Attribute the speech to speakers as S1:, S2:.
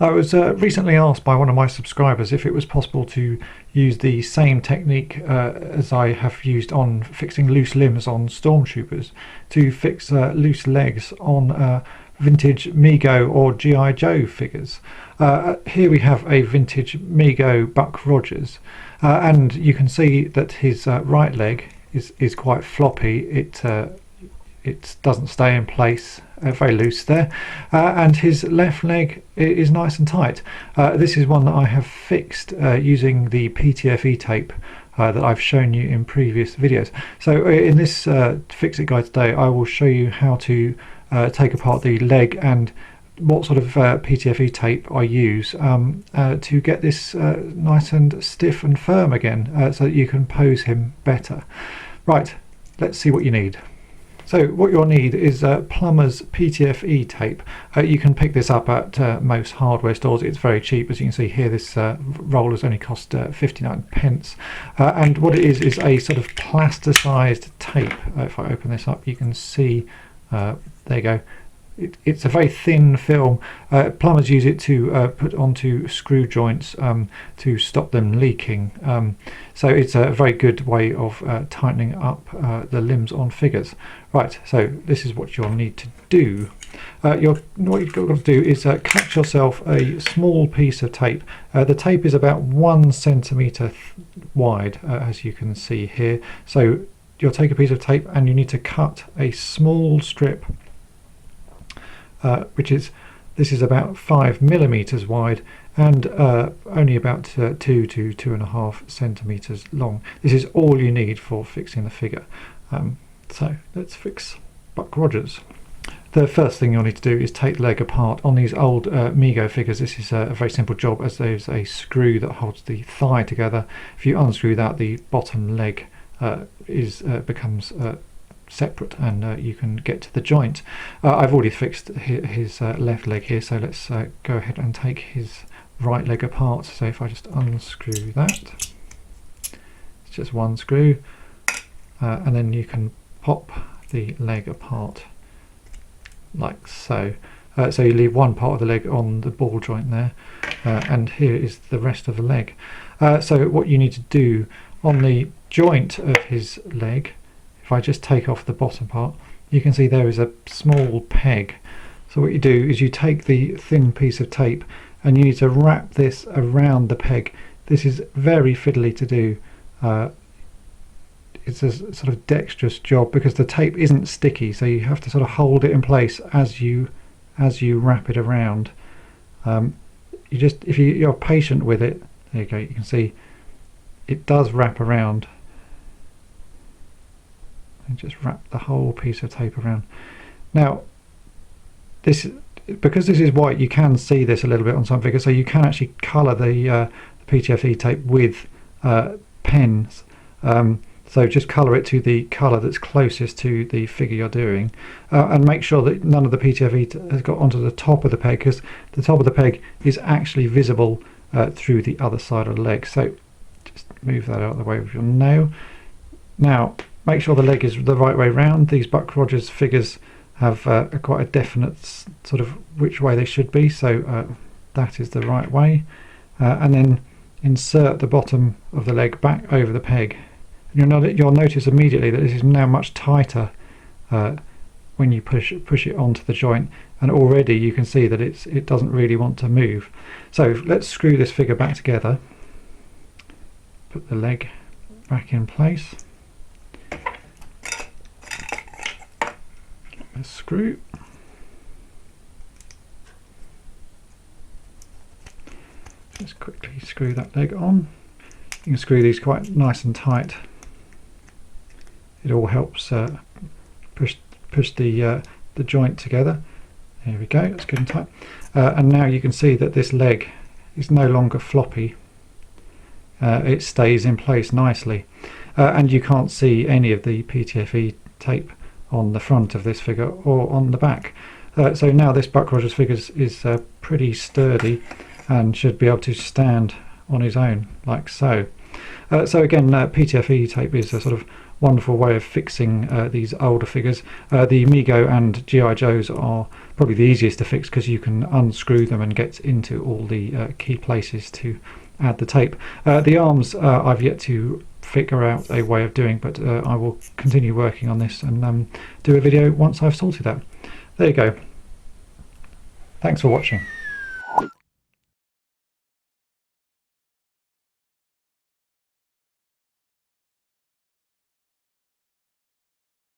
S1: I was recently asked by one of my subscribers if it was possible to use the same technique as I have used on fixing loose limbs on stormtroopers to fix loose legs on vintage Mego or GI Joe figures. Here we have a vintage Mego Buck Rogers, and you can see that his right leg is quite floppy. It doesn't stay in place, very loose there, and his left leg is nice and tight. This is one that I have fixed using the Ptfe tape that I've shown you in previous videos. So in this fix it guide today, I will show you how to take apart the leg and what sort of Ptfe tape I use to get this nice and stiff and firm again, so that you can pose him better. Right, let's see what you need. So what you'll need is plumber's Ptfe tape. You can pick this up at most hardware stores. It's very cheap. As you can see here, this roll has only cost 59 pence. And what it is a sort of plasticized tape. If I open this up, you can see, there you go. It's a very thin film. Plumbers use it to put onto screw joints to stop them leaking. So it's a very good way of tightening up the limbs on figures. Right, so this is what you'll need to do. What you've got to do is cut yourself a small piece of tape. The tape is about 1 centimetre wide, as you can see here. So you'll take a piece of tape and you need to cut a small strip, this is about 5 millimeters wide and only about 2 to 2.5 centimeters long. This is all you need for fixing the figure. So let's fix Buck Rogers. The first thing you'll need to do is take the leg apart. On these old Mego figures, this is a very simple job, as there's a screw that holds the thigh together. If you unscrew that, the bottom leg becomes separate, and you can get to the joint. I've already fixed his left leg here, so let's go ahead and take his right leg apart. So if I just unscrew that, it's just one screw, and then you can pop the leg apart like so. So you leave one part of the leg on the ball joint there, and here is the rest of the leg. So what you need to do on the joint of his leg, if I just take off the bottom part, you can see there is a small peg. So what you do is you take the thin piece of tape and you need to wrap this around the peg. This is very fiddly to do. It's a sort of dexterous job because the tape isn't sticky, so you have to sort of hold it in place as you wrap it around. If you're patient with it, there you go, you can see it does wrap around. And just wrap the whole piece of tape around. Now because this is white, you can see this a little bit on some figures, so you can actually colour the Ptfe tape with pens. So just colour it to the colour that's closest to the figure you're doing, and make sure that none of the Ptfe has got onto the top of the peg, because the top of the peg is actually visible through the other side of the leg. So just move that out of the way with your nail. Now make sure the leg is the right way round. These Buck Rogers figures have quite a definite sort of which way they should be, so that is the right way. And then insert the bottom of the leg back over the peg. And you'll notice immediately that this is now much tighter when you push it onto the joint, and already you can see that it doesn't really want to move. So let's screw this figure back together. Put the leg back in place. A screw. Just quickly screw that leg on. You can screw these quite nice and tight. It all helps push the joint together. There we go, that's good and tight. And now you can see that this leg is no longer floppy. It stays in place nicely, and you can't see any of the Ptfe tape on the front of this figure or on the back. So now this Buck Rogers figure is pretty sturdy and should be able to stand on his own like so. So again, Ptfe tape is a sort of wonderful way of fixing these older figures. The Mego and GI Joes are probably the easiest to fix because you can unscrew them and get into all the key places to add the tape. The arms I've yet to figure out a way of doing, but I will continue working on this and do a video once I've sorted that. There you go. Thanks for watching.